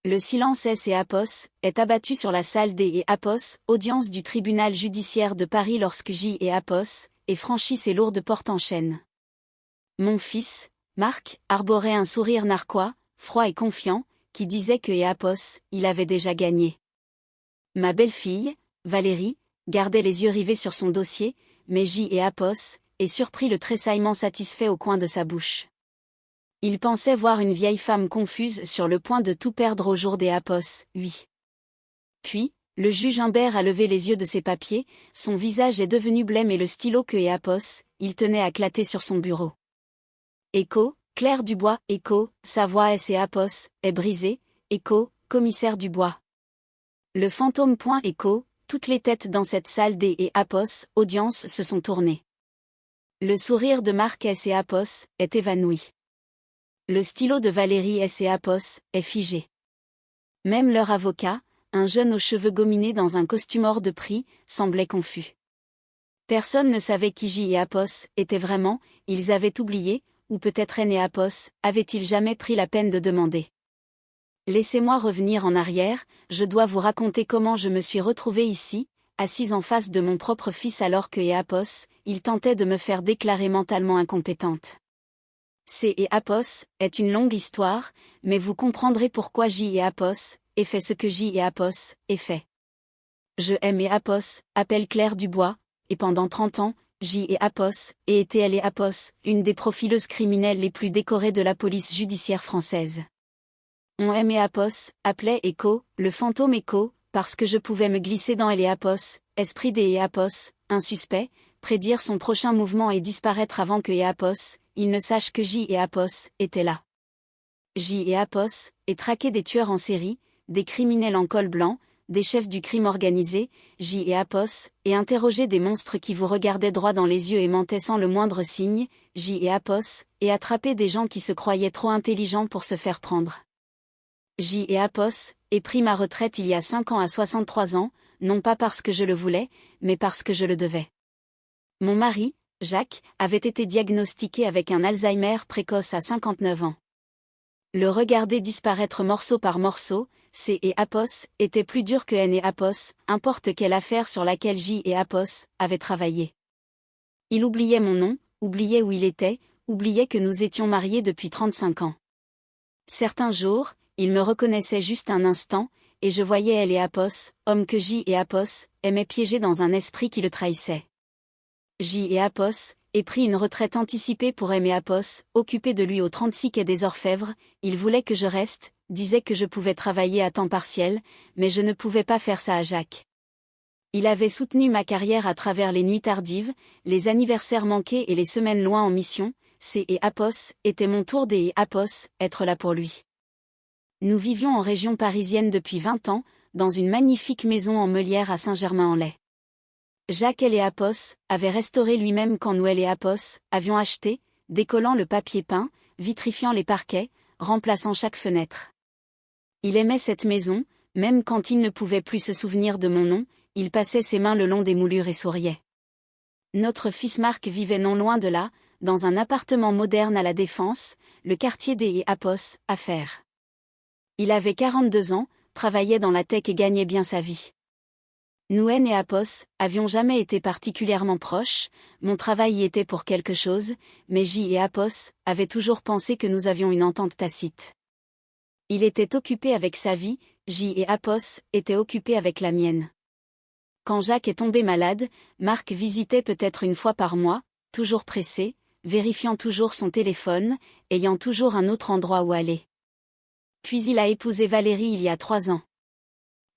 Le silence S et Apos est abattu sur la salle D et Apos, audience du tribunal judiciaire de Paris lorsque J et Apos aient franchi ces lourdes portes en chaîne. Mon fils, Marc, arborait un sourire narquois, froid et confiant, qui disait que et Apos, il avait déjà gagné. Ma belle-fille, Valérie, gardait les yeux rivés sur son dossier, mais J et Apos, et surprit le tressaillement satisfait au coin de sa bouche. Il pensait voir une vieille femme confuse sur le point de tout perdre au jour des Apos, oui. Puis, le juge Humbert a levé les yeux de ses papiers, son visage est devenu blême et le stylo que et Apos, il tenait à clater sur son bureau. Écho, Claire Dubois, écho, sa voix S et Apos, est brisée, écho, commissaire Dubois. Le fantôme point écho, toutes les têtes dans cette salle D et Apos, audience se sont tournées. Le sourire de Marc S et Apos, est évanoui. Le stylo de Valérie S et Apos, est figé. Même leur avocat, un jeune aux cheveux gominés dans un costume hors de prix, semblait confus. Personne ne savait qui J et Apos étaient vraiment, ils avaient oublié, ou peut-être N et Apos, avaient-ils jamais pris la peine de demander. Laissez-moi revenir en arrière, je dois vous raconter comment je me suis retrouvée ici, assise en face de mon propre fils alors que et Apos, il tentait de me faire déclarer mentalement incompétente. C et Apos est une longue histoire, mais vous comprendrez pourquoi J et Apos aient fait ce que J et Apos aient fait. Je aime et Apos, appelle Claire Dubois, et pendant 30 ans, J et Apos aient été elle et Apos, une des profileuses criminelles les plus décorées de la police judiciaire française. On aimait Apos, appelait Echo, le fantôme Echo, parce que je pouvais me glisser dans elle et Apos, esprit des et Apos, un suspect, prédire son prochain mouvement et disparaître avant que et Apos, il ne sache que J et Apos étaient là. J et Apos, et traquer des tueurs en série, des criminels en col blanc, des chefs du crime organisé, J et Apos, et interroger des monstres qui vous regardaient droit dans les yeux et mentaient sans le moindre signe, J et Apos, et attraper des gens qui se croyaient trop intelligents pour se faire prendre. J et Apos, et pris ma retraite il y a 5 ans à 63 ans, non pas parce que je le voulais, mais parce que je le devais. Mon mari, Jacques, avait été diagnostiqué avec un Alzheimer précoce à 59 ans. Le regarder disparaître morceau par morceau, C et Apos, était plus dur que N et Apos, importe quelle affaire sur laquelle J et Apos avaient travaillé. Il oubliait mon nom, oubliait où il était, oubliait que nous étions mariés depuis 35 ans. Certains jours, il me reconnaissait juste un instant, et je voyais elle et Apos, homme que J et Apos aimaient piéger dans un esprit qui le trahissait. J et Apos aient pris une retraite anticipée pour M et Apos, occupé de lui au 36 quai des Orfèvres, il voulait que je reste, disait que je pouvais travailler à temps partiel, mais je ne pouvais pas faire ça à Jacques. Il avait soutenu ma carrière à travers les nuits tardives, les anniversaires manqués et les semaines loin en mission, C et Apos, était mon tour des et Apos, être là pour lui. Nous vivions en région parisienne depuis 20 ans, dans une magnifique maison en Meulière à Saint-Germain-en-Laye. Jacques et Apos avait restauré lui-même quand nous et Apos avions acheté, décollant le papier peint, vitrifiant les parquets, remplaçant chaque fenêtre. Il aimait cette maison, même quand il ne pouvait plus se souvenir de mon nom, il passait ses mains le long des moulures et souriait. Notre fils Marc vivait non loin de là, dans un appartement moderne à la Défense, le quartier des Apos, à Fères. Il avait 42 ans, travaillait dans la tech et gagnait bien sa vie. Nous et Apos avions jamais été particulièrement proches, mon travail y était pour quelque chose, mais J et Apos avaient toujours pensé que nous avions une entente tacite. Il était occupé avec sa vie, J et Apos étaient occupés avec la mienne. Quand Jacques est tombé malade, Marc visitait peut-être une fois par mois, toujours pressé, vérifiant toujours son téléphone, ayant toujours un autre endroit où aller. Puis il a épousé Valérie il y a 3 ans.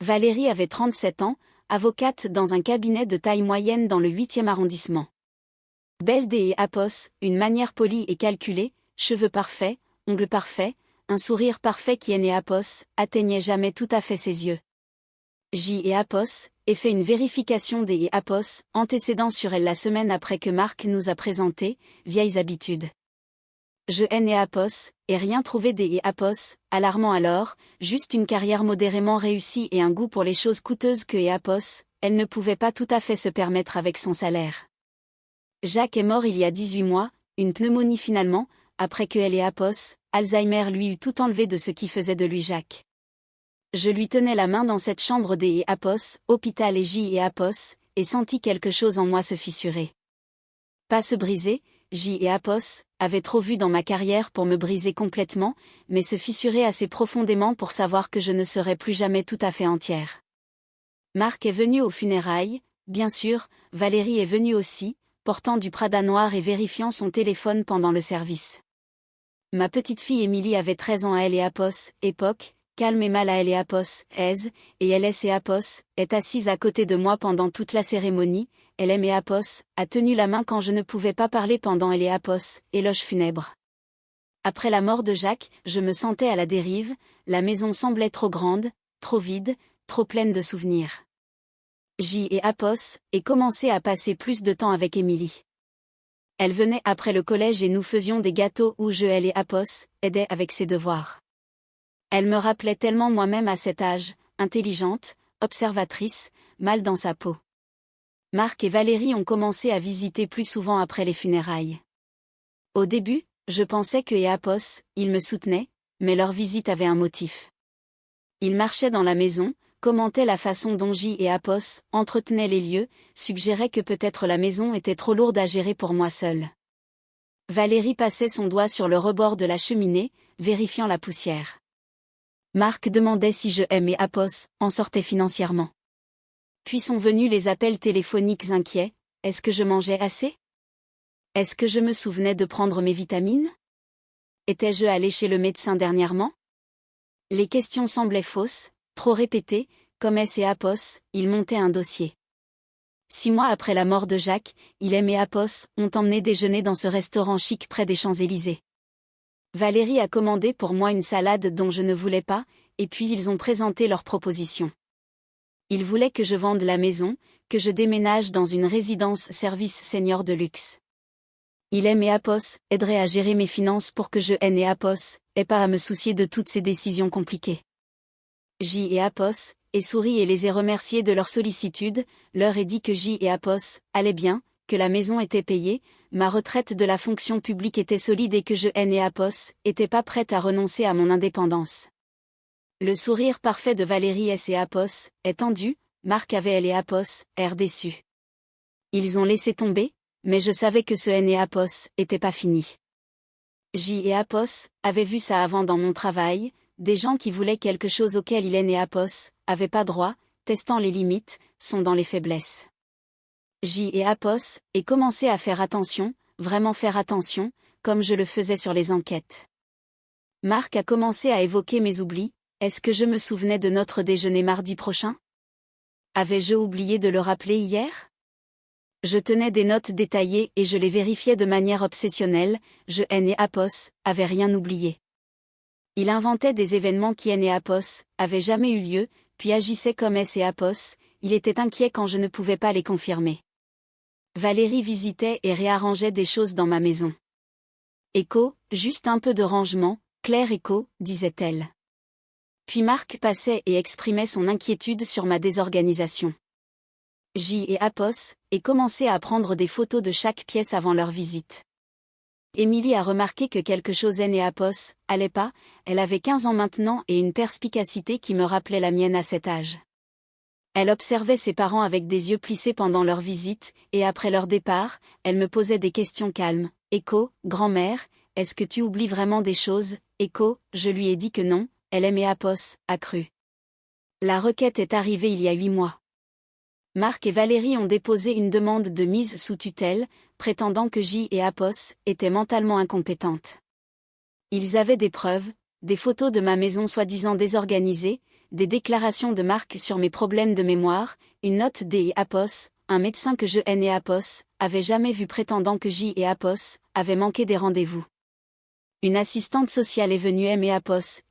Valérie avait 37 ans, avocate dans un cabinet de taille moyenne dans le 8e arrondissement. Belle et Apos, une manière polie et calculée, cheveux parfaits, ongles parfaits, un sourire parfait qui et Apos atteignait jamais tout à fait ses yeux. J et Apos, et fait une vérification des Apos, antécédant sur elle la semaine après que Marc nous a présenté, vieilles habitudes. Je et Apos, et rien trouvé des Apos, alarmant alors, juste une carrière modérément réussie et un goût pour les choses coûteuses que Apos, elle ne pouvait pas tout à fait se permettre avec son salaire. Jacques est mort il y a 18 mois, une pneumonie finalement, après que elle et Apos, Alzheimer lui eut tout enlevé de ce qui faisait de lui Jacques. Je lui tenais la main dans cette chambre des hôpital et J et sentis quelque chose en moi se fissurer. Pas se briser, J avait trop vu dans ma carrière pour me briser complètement, mais se fissurer assez profondément pour savoir que je ne serais plus jamais tout à fait entière. Marc est venu aux funérailles, bien sûr, Valérie est venue aussi, portant du Prada noir et vérifiant son téléphone pendant le service. Ma petite fille Émilie avait 13 ans à époque, calme et mal à aise, et est assise à côté de moi pendant toute la cérémonie, a tenu la main quand je ne pouvais pas parler pendant éloge funèbre. Après la mort de Jacques, je me sentais à la dérive, la maison semblait trop grande, trop vide, trop pleine de souvenirs. Et commençait à passer plus de temps avec Émilie. Elle venait après le collège et nous faisions des gâteaux où aidait avec ses devoirs. Elle me rappelait tellement moi-même à cet âge, intelligente, observatrice, mal dans sa peau. Marc et Valérie ont commencé à visiter plus souvent après les funérailles. Au début, je pensais que ils me soutenaient, mais leur visite avait un motif. Ils marchaient dans la maison, commentaient la façon dont entretenaient les lieux, suggéraient que peut-être la maison était trop lourde à gérer pour moi seule. Valérie passait son doigt sur le rebord de la cheminée, vérifiant la poussière. Marc demandait si je en sortais financièrement. Puis sont venus les appels téléphoniques inquiets, est-ce que je mangeais assez? Est-ce que je me souvenais de prendre mes vitamines? Étais-je allé chez le médecin dernièrement? Les questions semblaient fausses, trop répétées, comme ils montaient un dossier. 6 mois après la mort de Jacques, ont emmené déjeuner dans ce restaurant chic près des Champs-Élysées. Valérie a commandé pour moi une salade dont je ne voulais pas, et puis ils ont présenté leurs propositions. Ils voulaient que je vende la maison, que je déménage dans une résidence service senior de luxe. Aiderait à gérer mes finances pour que je ait pas à me soucier de toutes ces décisions compliquées. Et sourit et les ai remerciés de leur sollicitude, leur ai dit que allait bien, que la maison était payée, ma retraite de la fonction publique était solide et que je était pas prête à renoncer à mon indépendance. Le sourire parfait de Valérie est tendu, Marc avait air déçu. Ils ont laissé tomber, mais je savais que ce était pas fini. Avait vu ça avant dans mon travail, des gens qui voulaient quelque chose auquel il avait pas droit, testant les limites, sont dans les faiblesses. Et commencé à faire attention, vraiment faire attention, comme je le faisais sur les enquêtes. Marc a commencé à évoquer mes oublis, est-ce que je me souvenais de notre déjeuner mardi prochain? Avais-je oublié de le rappeler hier? Je tenais des notes détaillées et je les vérifiais de manière obsessionnelle, avait rien oublié. Il inventait des événements qui avaient jamais eu lieu, puis agissait comme il était inquiet quand je ne pouvais pas les confirmer. Valérie visitait et réarrangeait des choses dans ma maison. Juste un peu de rangement, Claire disait-elle. Puis Marc passait et exprimait son inquiétude sur ma désorganisation. Et commençait à prendre des photos de chaque pièce avant leur visite. Émilie a remarqué que quelque chose allait pas, elle avait 15 ans maintenant et une perspicacité qui me rappelait la mienne à cet âge. Elle observait ses parents avec des yeux plissés pendant leur visite, et après leur départ, elle me posait des questions calmes. Grand-mère, est-ce que tu oublies vraiment des choses? Je lui ai dit que non, elle aimait a cru. La requête est arrivée il y a 8 mois. Marc et Valérie ont déposé une demande de mise sous tutelle, prétendant que étaient mentalement incompétentes. Ils avaient des preuves, des photos de ma maison soi-disant désorganisée, des déclarations de Marc sur mes problèmes de mémoire, une note des un médecin que je avait jamais vu prétendant que avait manqué des rendez-vous. Une assistante sociale est venue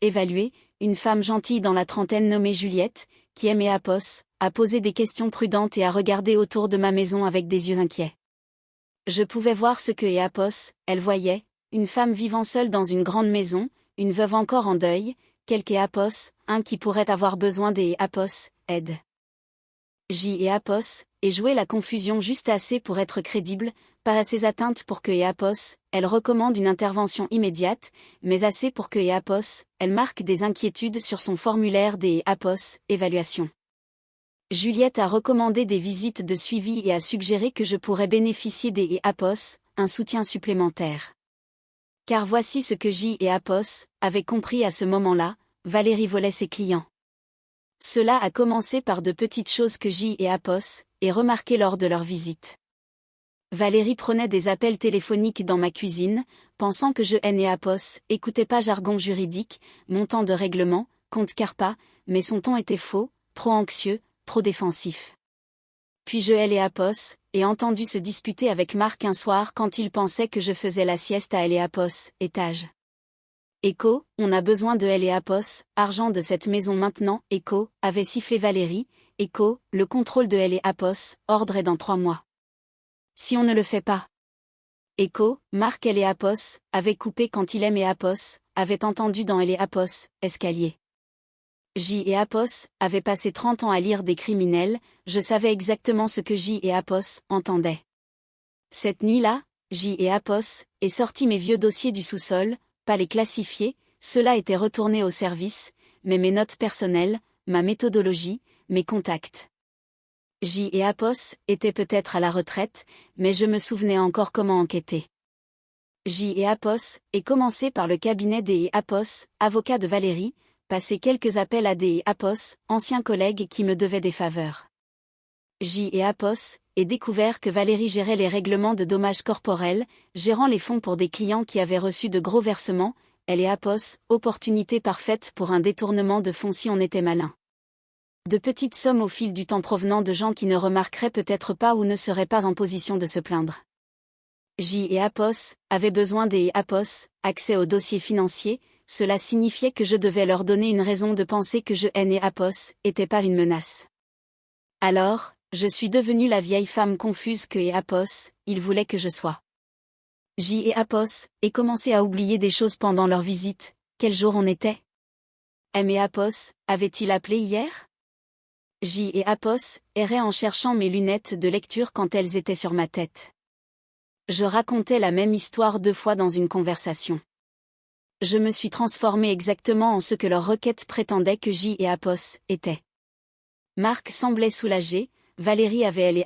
évaluer, une femme gentille dans la trentaine nommée Juliette, qui a posé des questions prudentes et a regardé autour de ma maison avec des yeux inquiets. Je pouvais voir ce que elle voyait, une femme vivant seule dans une grande maison, une veuve encore en deuil, quelque un qui pourrait avoir besoin des aide. Et jouer la confusion juste assez pour être crédible, pas assez atteinte pour que elle recommande une intervention immédiate, mais assez pour que elle marque des inquiétudes sur son formulaire des évaluations. Juliette a recommandé des visites de suivi et a suggéré que je pourrais bénéficier des un soutien supplémentaire. Car voici ce que avait compris à ce moment-là, Valérie volait ses clients. Cela a commencé par de petites choses que et remarqué lors de leur visite. Valérie prenait des appels téléphoniques dans ma cuisine, pensant que je écoutais pas jargon juridique, montant de règlement, compte CARPA, mais son ton était faux, trop anxieux, trop défensif. Puis je et entendu se disputer avec Marc un soir quand il pensait que je faisais la sieste à étage. Écho, on a besoin de argent de cette maison maintenant, Écho, avait sifflé Valérie, Écho, le contrôle de ordre est dans 3 mois. Si on ne le fait pas. Écho, Marc avait coupé quand il aimait avait entendu dans escalier. Avait passé 30 ans à lire des criminels, je savais exactement ce que entendait. Cette nuit-là, est sorti mes vieux dossiers du sous-sol, pas les classifier, cela était retourné au service, mais mes notes personnelles, ma méthodologie, mes contacts. Était peut-être à la retraite, mais je me souvenais encore comment enquêter. Et commencé par le cabinet des avocat de Valérie, passé quelques appels à des anciens collègues qui me devaient des faveurs. Et découvert que Valérie gérait les règlements de dommages corporels, gérant les fonds pour des clients qui avaient reçu de gros versements, opportunité parfaite pour un détournement de fonds si on était malin. De petites sommes au fil du temps provenant de gens qui ne remarqueraient peut-être pas ou ne seraient pas en position de se plaindre. Avait besoin des accès aux dossiers financiers, cela signifiait que je devais leur donner une raison de penser que je était pas une menace. Alors, je suis devenue la vieille femme confuse que il voulait que je sois. Et commencé à oublier des choses pendant leur visite, quel jour on était? Avait-il appelé hier? Errait en cherchant mes lunettes de lecture quand elles étaient sur ma tête. Je racontais la même histoire 2 fois dans une conversation. Je me suis transformée exactement en ce que leur requête prétendait que était. Marc semblait soulagé, Valérie avait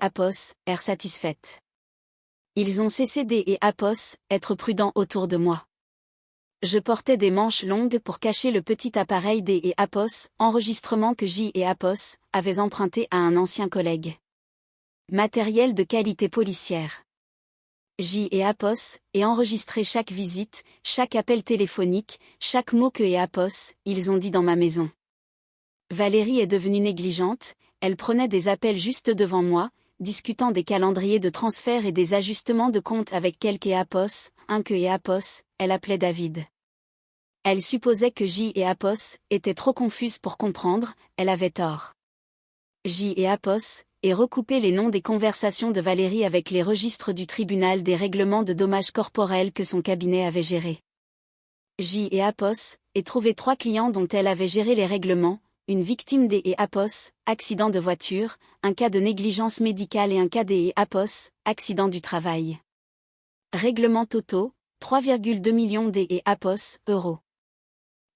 air satisfaite. Ils ont cessé être prudents autour de moi. Je portais des manches longues pour cacher le petit appareil des enregistrement que avait emprunté à un ancien collègue. Matériel de qualité policière. Et enregistré chaque visite, chaque appel téléphonique, chaque mot que ils ont dit dans ma maison. Valérie est devenue négligente, elle prenait des appels juste devant moi, discutant des calendriers de transfert et des ajustements de compte avec quelques un que elle appelait David. Elle supposait que était trop confuse pour comprendre, elle avait tort. Et recoupé les noms des conversations de Valérie avec les registres du tribunal des règlements de dommages corporels que son cabinet avait gérés. Et trouvé 3 clients dont elle avait géré les règlements, une victime des accident de voiture, un cas de négligence médicale et un cas des accident du travail. Règlements totaux, 3,2 millions des euros.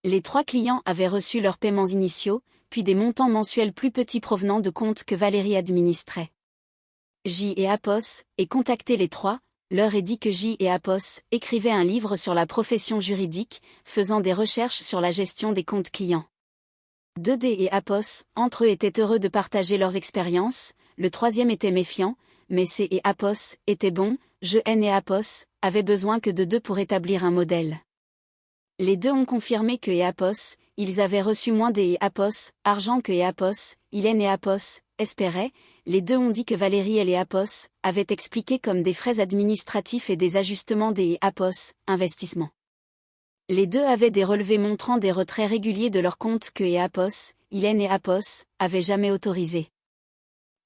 Les 3 clients avaient reçu leurs paiements initiaux, puis des montants mensuels plus petits provenant de comptes que Valérie administrait. Et contacté les 3, leur ai dit que écrivait un livre sur la profession juridique, faisant des recherches sur la gestion des comptes clients. 2 des entre eux étaient heureux de partager leurs expériences, le 3e était méfiant, mais était bon, avait besoin que de 2 pour établir un modèle. Les 2 ont confirmé que ils avaient reçu moins des argent que espérait, les 2 ont dit que Valérie et les avaient expliqué comme des frais administratifs et des ajustements des investissements. Les 2 avaient des relevés montrant des retraits réguliers de leurs comptes que avaient jamais autorisés.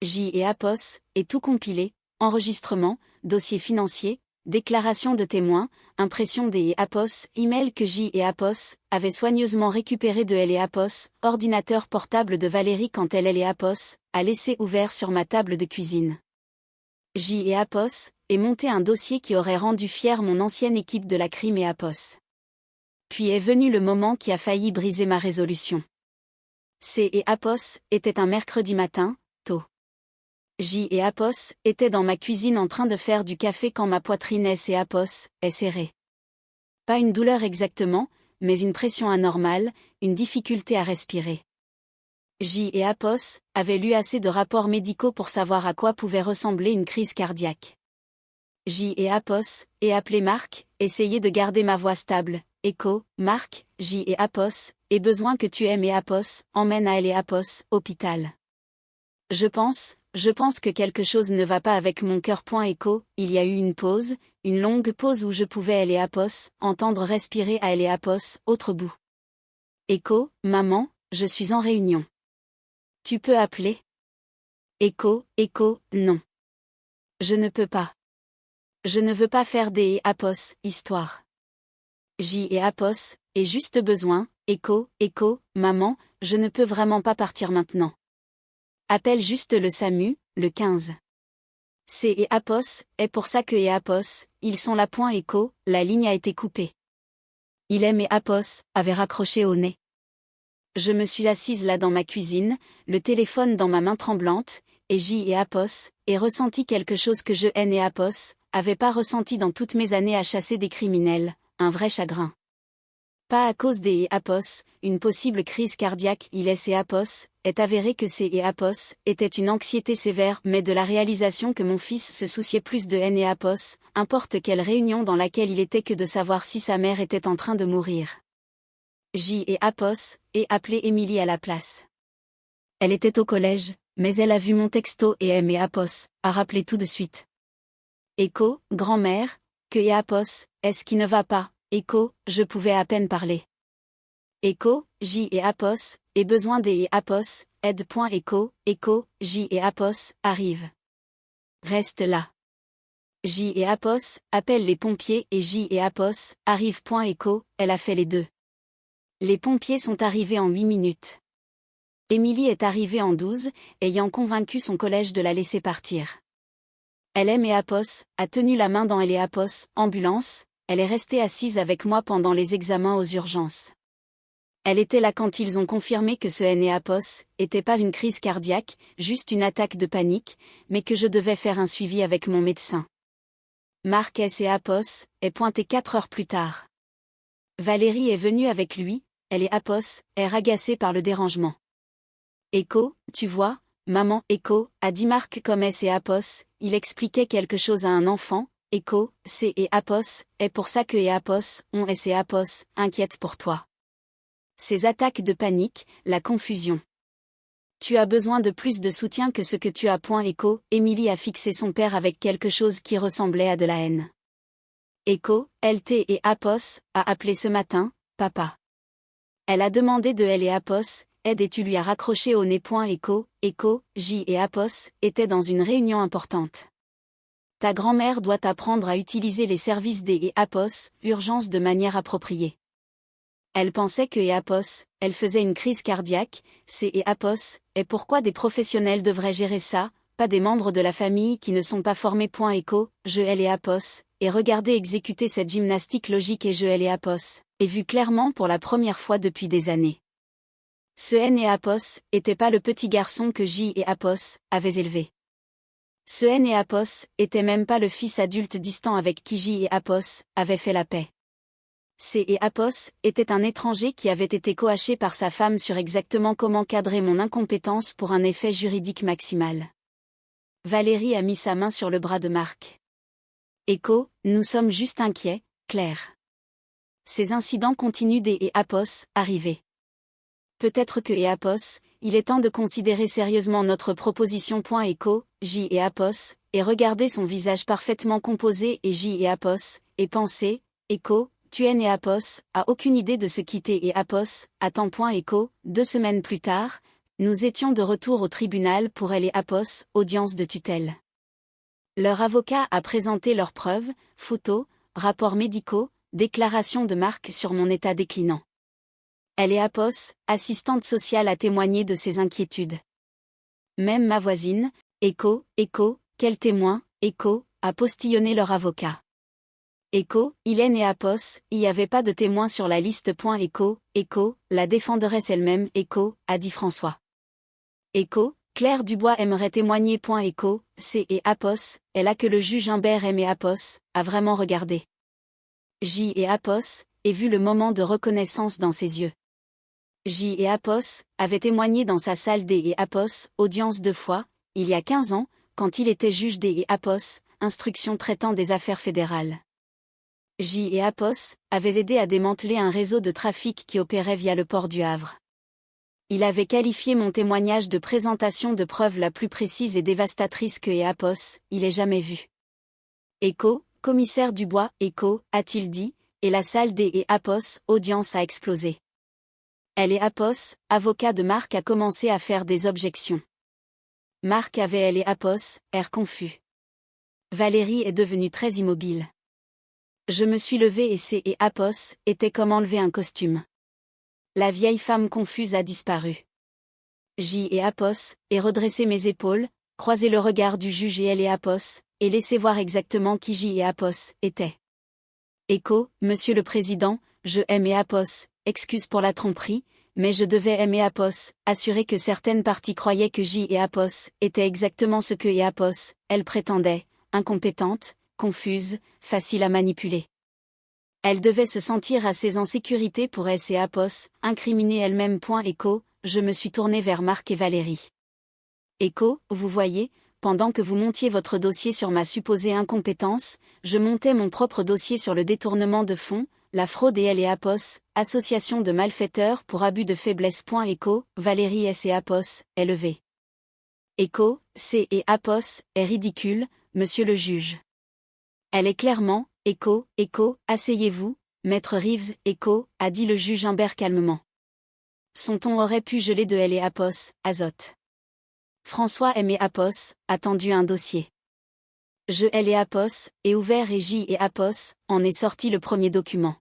Et tout compilé, enregistrement, dossier financier, déclaration de témoins, impression des email que avait soigneusement récupéré de ordinateur portable de Valérie quand elle a laissé ouvert sur ma table de cuisine. et monter un dossier qui aurait rendu fière mon ancienne équipe de la crime et Apos. Puis est venu le moment qui a failli briser ma résolution. C et Apos étaient un mercredi matin, tôt. J et Apos étaient dans ma cuisine en train de faire du café quand ma poitrine S et Apos est serrée. Pas une douleur exactement, mais une pression anormale, une difficulté à respirer. J et Apos avaient lu assez de rapports médicaux pour savoir à quoi pouvait ressembler une crise cardiaque. J et Apos, et appelé Marc, essayez de garder ma voix stable. Écho, Marc, J et Apos, et besoin que tu aimes et Apos, emmène à elle et Apos, hôpital. Je pense que quelque chose ne va pas avec mon cœur. Écho, il y a eu une pause, une longue pause où je pouvais elle et Apos, entendre respirer à elle et Apos, autre bout. Écho, maman, je suis en réunion. Tu peux appeler? Écho, non. Je ne peux pas. Je ne veux pas faire des Apos, histoire. J et Apos, et juste besoin, écho, maman, je ne peux vraiment pas partir maintenant. Appelle juste le SAMU, le 15. C et Apos, est pour ça que et Apos, ils sont là. Écho, la ligne a été coupée. Il aime et Apos, avait raccroché au nez. Je me suis assise là dans ma cuisine, le téléphone dans ma main tremblante, et J et Apos, et ressenti quelque chose que je haine et Apos, avait pas ressenti dans toutes mes années à chasser des criminels, un vrai chagrin. Pas à cause des Apos, une possible crise cardiaque. Il est Apos, est avéré que ces Apos était une anxiété sévère, mais de la réalisation que mon fils se souciait plus de N et Apos, importe quelle réunion dans laquelle il était que de savoir si sa mère était en train de mourir. J et Apos, et appelé Émilie à la place. Elle était au collège, mais elle a vu mon texto et M et Apos, a rappelé tout de suite. Écho, grand-mère, que et Apos, est-ce qui ne va pas? Écho, je pouvais à peine parler. Écho, J et Apos, et besoin des Apos, aide. Écho, J et Apos, arrive. Reste là. J et Apos, appelle les pompiers et J et Apos, arrive. Écho, elle a fait les deux. Les pompiers sont arrivés en 8 minutes. Émilie est arrivée en 12, ayant convaincu son collège de la laisser partir. Elle aime et Apos, a tenu la main dans elle et Apos, ambulance. Elle est restée assise avec moi pendant les examens aux urgences. Elle était là quand ils ont confirmé que ce N et Apos était pas une crise cardiaque, juste une attaque de panique, mais que je devais faire un suivi avec mon médecin. Marc S et Apos est pointé 4 heures plus tard. Valérie est venue avec lui, elle et Apos est agacée par le dérangement. Écho, tu vois, maman, Écho, a dit Marc comme S et Apos, il expliquait quelque chose à un enfant. Écho, C et Apos, est pour ça que et Apos, on S et Apos, inquiète pour toi. Ces attaques de panique, la confusion. Tu as besoin de plus de soutien que ce que tu as. Écho, Émilie a fixé son père avec quelque chose qui ressemblait à de la haine. Écho, LT et Apos, a appelé ce matin, papa. Elle a demandé de elle et Apos, aide et tu lui as raccroché au nez. Écho, J et Apos, étaient dans une réunion importante. Ta grand-mère doit apprendre à utiliser les services des et Apos, urgence de manière appropriée. Elle pensait que et Apos, elle faisait une crise cardiaque, c'est et Apos, et pourquoi des professionnels devraient gérer ça, pas des membres de la famille qui ne sont pas formés. Écho, je elle et Apos, et regardez exécuter cette gymnastique logique et je elle et Apos, et vu clairement pour la première fois depuis des années. Ce N et Apos, était pas le petit garçon que J et Apos, avaient élevé. Ce N et Apos, était même pas le fils adulte distant avec qui J et Apos, avaient fait la paix. C et Apos, était un étranger qui avait été coaché par sa femme sur exactement comment cadrer mon incompétence pour un effet juridique maximal. Valérie a mis sa main sur le bras de Marc. Écho, nous sommes juste inquiets, Claire. Ces incidents continuent des et Apos, arrivés. Peut-être que et Apos, il est temps de considérer sérieusement notre proposition. Écho, J et Apos, et regarder son visage parfaitement composé et J et Apos, et penser, Écho, tu es et Apos, a aucune idée de ce quitter et Apos, attends. Écho, 2 semaines plus tard, nous étions de retour au tribunal pour elle et Apos, audience de tutelle. Leur avocat a présenté leurs preuves, photos, rapports médicaux, déclarations de Marc sur mon état déclinant. Elle et Apos, assistante sociale, a témoigné de ses inquiétudes. Même ma voisine, Écho, quel témoin, Écho, a postillonné leur avocat. Écho, Hélène et Apos, il n'y avait pas de témoins sur la liste. Écho, la défenderesse elle-même. Écho, a dit François. Écho, Claire Dubois aimerait témoigner. Écho, C et Apos, elle a que le juge Humbert M et Apos, a vraiment regardé. J et Apos, et vu le moment de reconnaissance dans ses yeux. J et Apos, avaient témoigné dans sa salle D et Apos, audience 2 fois, il y a 15 ans, quand il était juge D et Apos, instruction traitant des affaires fédérales. J et Apos, avaient aidé à démanteler un réseau de trafic qui opérait via le port du Havre. Il avait qualifié mon témoignage de présentation de preuves la plus précise et dévastatrice que et Apos, il ait jamais vu. Écho, commissaire Dubois, Écho, a-t-il dit, et la salle des et Apos, audience a explosé. Elle et Apos, avocat de Marc a commencé à faire des objections. Marc avait elle et Apos, air confus. Valérie est devenue très immobile. Je me suis levée et C et Apos, était comme enlever un costume. La vieille femme confuse a disparu. J et Apos, et redressé mes épaules, croisé le regard du juge et elle et Apos, et laissé voir exactement qui J et Apos étaient. Écho, Monsieur le Président, je aime et Apos, excuse pour la tromperie, mais je devais aimer Apos, assurer que certaines parties croyaient que J et Apos étaient exactement ce que et Apos, elle prétendait, incompétente, confuse, facile à manipuler. Elle devait se sentir assez en sécurité pour S et Apos, incriminer elle-même. Écho, je me suis tournée vers Marc et Valérie. Écho, vous voyez, pendant que vous montiez votre dossier sur ma supposée incompétence, je montais mon propre dossier sur le détournement de fonds, la fraude et elle et Apos, association de malfaiteurs pour abus de faiblesse. Écho, Valérie S et Apos, est levée. Écho, C et Apos, est ridicule, monsieur le juge. Elle est clairement, Écho, asseyez-vous, maître Reeves, Écho, a dit le juge Humbert calmement. Son ton aurait pu geler de elle et Apos, azote. François M et Apos, a tendu un dossier. Je elle et Apos, est ouvert et J et Apos, en est sorti le premier document.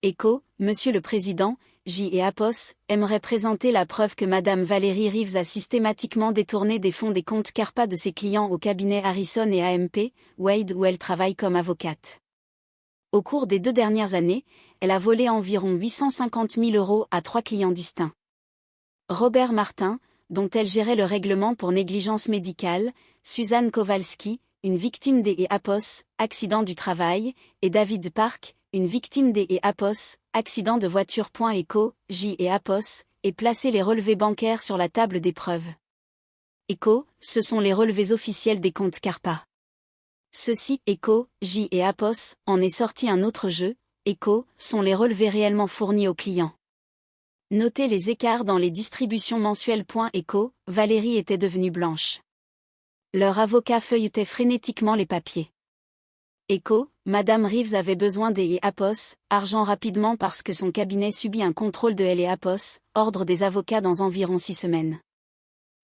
Écho, Monsieur le Président, J et Apos, aimerait présenter la preuve que Madame Valérie Reeves a systématiquement détourné des fonds des comptes CARPA de ses clients au cabinet Harrison et AMP, Wade où elle travaille comme avocate. Au cours des 2 dernières années, elle a volé environ 850 000 € à 3 clients distincts. Robert Martin, dont elle gérait le règlement pour négligence médicale, Suzanne Kowalski, une victime des et Apos, accident du travail, et David Park, une victime des et Apos, accident de voiture. Écho, J et Apos, et placer les relevés bancaires sur la table des preuves. Écho, ce sont les relevés officiels des comptes CARPA. Ceci, Écho, J et Apos, en est sorti un autre jeu, Écho, sont les relevés réellement fournis aux clients. Notez les écarts dans les distributions mensuelles. Écho, Valérie était devenue blanche. Leur avocat feuilletait frénétiquement les papiers. Écho, Madame Reeves avait besoin des et Apos, argent rapidement parce que son cabinet subit un contrôle de elle et Apos, ordre des avocats dans environ 6 semaines.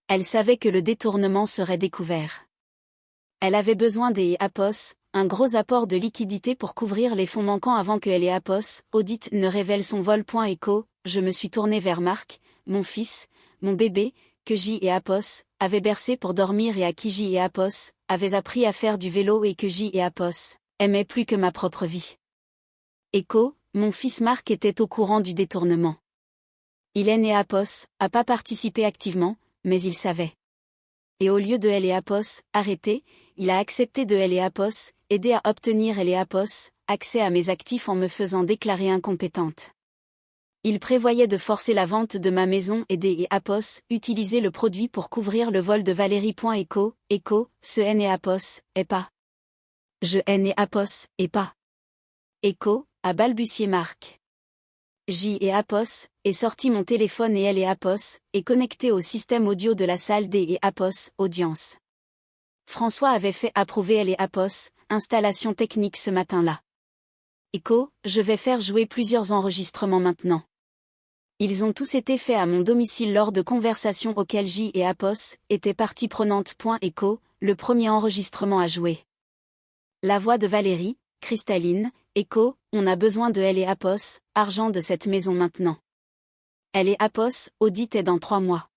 Elle savait que le détournement serait découvert. Elle avait besoin des et Apos, un gros apport de liquidité pour couvrir les fonds manquants avant que elle et Apos, audit, ne révèle son vol. Écho, je me suis tournée vers Marc, mon fils, mon bébé, que J et Apos, avaient bercé pour dormir et à qui J et Apos, avaient appris à faire du vélo et que J et Apos, aimaient plus que ma propre vie. Écho, mon fils Marc était au courant du détournement. Hélène et Apos, a pas participé activement, mais il savait. Et au lieu de elle et Apos, arrêter, il a accepté de elle et Apos, aider à obtenir elle et Apos, accès à mes actifs en me faisant déclarer incompétente. Il prévoyait de forcer la vente de ma maison et des et Apos, utiliser le produit pour couvrir le vol de Valérie. Écho, ce N et Apos, est pas. Je N et Apos, est pas. Écho, a balbutié Marc. J et Apos, est sorti mon téléphone et elle et Apos, est connecté au système audio de la salle D et Apos, audience. François avait fait approuver elle et Apos, installation technique ce matin-là. Écho, je vais faire jouer plusieurs enregistrements maintenant. Ils ont tous été faits à mon domicile lors de conversations auxquelles J et Apos étaient partie prenante. Écho, le premier enregistrement à jouer. La voix de Valérie, cristalline, Écho, on a besoin de elle et Apos, argent de cette maison maintenant. Elle et Apos, audit est dans 3 mois.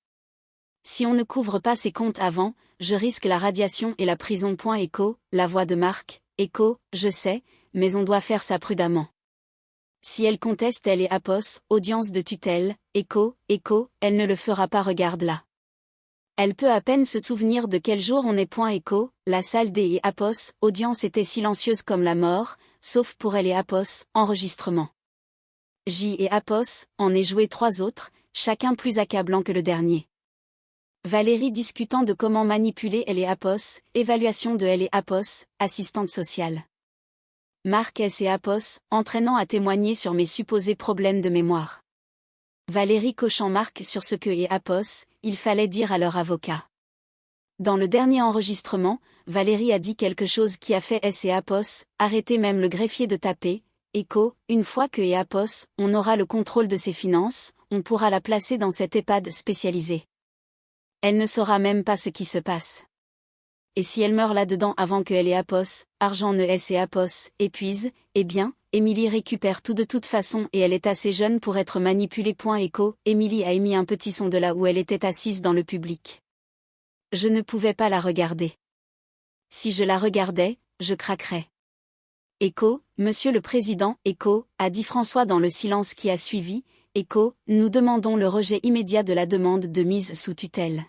Si on ne couvre pas ses comptes avant, je risque la radiation et la prison. Écho, la voix de Marc, écho, je sais, mais on doit faire ça prudemment. Si elle conteste, elle est Apos, audience de tutelle, écho, elle ne le fera pas. Regarde là. Elle peut à peine se souvenir de quel jour on est. Écho, la salle des et Apos, audience était silencieuse comme la mort, sauf pour elle et Apos, enregistrement. J et Apos, en est joué 3 autres, chacun plus accablant que le dernier. Valérie discutant de comment manipuler elle et Apos, évaluation de elle et Apos, assistante sociale. Marc S et Apos, entraînant à témoigner sur mes supposés problèmes de mémoire. Valérie cochant Marc sur ce que et Apos, il fallait dire à leur avocat. Dans le dernier enregistrement, Valérie a dit quelque chose qui a fait S et Apos, arrêter même le greffier de taper. Écho, une fois que et Apos, on aura le contrôle de ses finances, on pourra la placer dans cette EHPAD spécialisée. Elle ne saura même pas ce qui se passe. Et si elle meurt là-dedans avant que elle et Apos, argent ne S et Apos, épuise, eh bien, Émilie récupère tout de toute façon et elle est assez jeune pour être manipulée. Écho, Émilie a émis un petit son de là où elle était assise dans le public. Je ne pouvais pas la regarder. Si je la regardais, je craquerais. Écho, Monsieur le Président, écho, a dit François dans le silence qui a suivi. Écho, nous demandons le rejet immédiat de la demande de mise sous tutelle.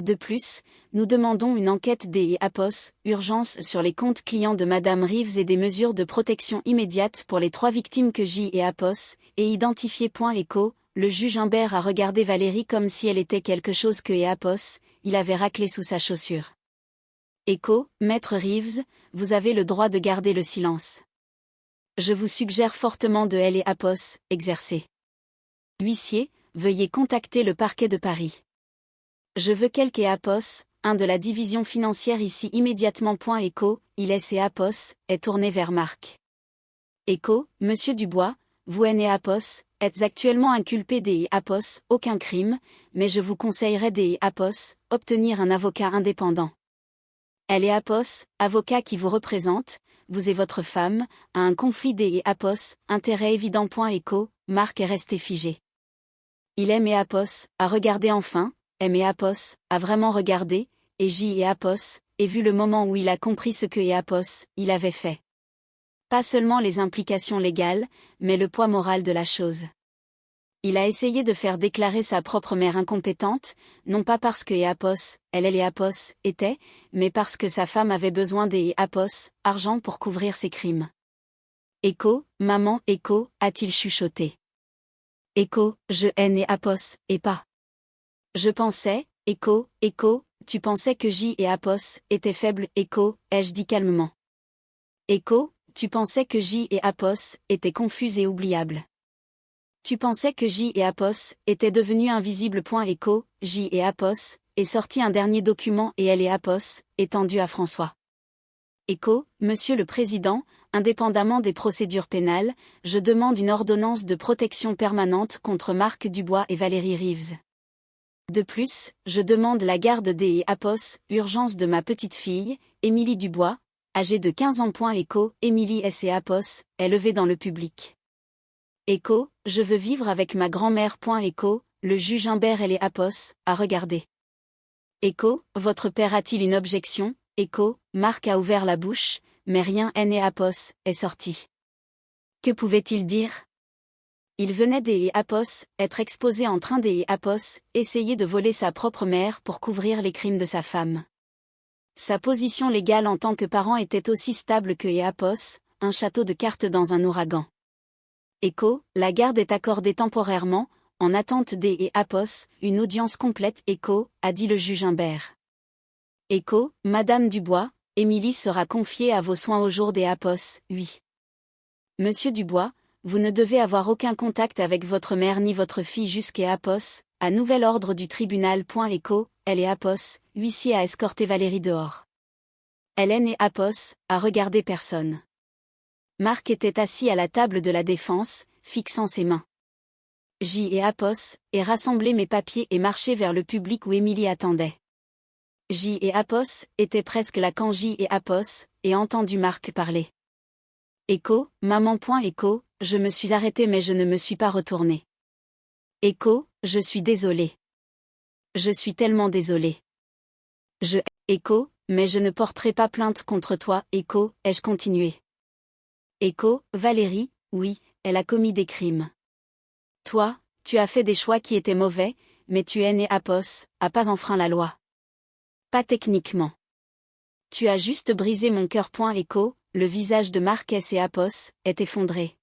De plus, nous demandons une enquête des et Apos, urgence sur les comptes clients de Madame Reeves et des mesures de protection immédiate pour les 3 victimes que J et Apos, et identifié. Écho, le juge Humbert a regardé Valérie comme si elle était quelque chose que et Apos, il avait raclé sous sa chaussure. Écho, Maître Reeves, vous avez le droit de garder le silence. Je vous suggère fortement de elle et Apos, exercer. Huissier, veuillez contacter le parquet de Paris. Je veux quelque et Apos, un de la division financière ici immédiatement. Écho, il est et Apos, est tourné vers Marc. Écho, Monsieur Dubois, vous et Apos, êtes actuellement inculpé des et Apos, aucun crime, mais je vous conseillerais des et Apos, obtenir un avocat indépendant. Elle et Apos, avocat qui vous représente, vous et votre femme, a un conflit des et Apos, intérêt évident. Écho, Marc est resté figé. Il aime et Apos, a regardé enfin, aime et Apos, a vraiment regardé, et J et Apos, et vu le moment où il a compris ce que et Apos, il avait fait. Pas seulement les implications légales, mais le poids moral de la chose. Il a essayé de faire déclarer sa propre mère incompétente, non pas parce que et Apos, elle et Apos, était, mais parce que sa femme avait besoin des Apos, argent pour couvrir ses crimes. Écho, maman, écho, a-t-il chuchoté. Écho, je haine et Apos, et pas. Je pensais, écho, tu pensais que J et Apos étaient faibles. Écho, ai-je dit calmement. Écho, tu pensais que J et Apos étaient confus et oubliables. Tu pensais que J et Apos étaient devenus invisibles. Écho, J et Apos, est sorti un dernier document et elle et Apos, étendu à François. Écho, Monsieur le Président, indépendamment des procédures pénales, je demande une ordonnance de protection permanente contre Marc Dubois et Valérie Reeves. De plus, je demande la garde des et Apos, urgence de ma petite fille, Émilie Dubois, âgée de 15 ans. Écho, Émilie S et Apos, est levée dans le public. Écho, je veux vivre avec ma grand-mère. Écho, le juge Humbert et les Apos, a regardé. Écho, votre père a-t-il une objection? Écho, Marc a ouvert la bouche, mais rien et Apos, est sorti. Que pouvait-il dire? Il venait des Apos, être exposé en train des Apos, essayer de voler sa propre mère pour couvrir les crimes de sa femme. Sa position légale en tant que parent était aussi stable que Apos, un château de cartes dans un ouragan. Écho, la garde est accordée temporairement, en attente des Apos, une audience complète. Écho, a dit le juge Humbert. Écho, Madame Dubois, Émilie sera confiée à vos soins au jour des Apos, oui. Monsieur Dubois, vous ne devez avoir aucun contact avec votre mère ni votre fille jusqu'à Apos, à nouvel ordre du tribunal. Écho, elle et Apos, huissier a escorté Valérie dehors. Hélène et Apos, a regardé personne. Marc était assis à la table de la défense, fixant ses mains. J et Apos, et rassemblé mes papiers et marché vers le public où Émilie attendait. J et Apos, étaient presque là quand J et Apos, et entendu Marc parler. Écho, maman. Écho, je me suis arrêtée mais je ne me suis pas retournée. Écho, je suis désolée. Je suis tellement désolé. Je, Echo, mais je ne porterai pas plainte contre toi, Echo, ai-je continué. Echo, Valérie, oui, elle a commis des crimes. Toi, tu as fait des choix qui étaient mauvais, mais tu es né Apos, a pas enfreint la loi. Pas techniquement. Tu as juste brisé mon cœur. Echo, le visage de Marques et Apos est effondré.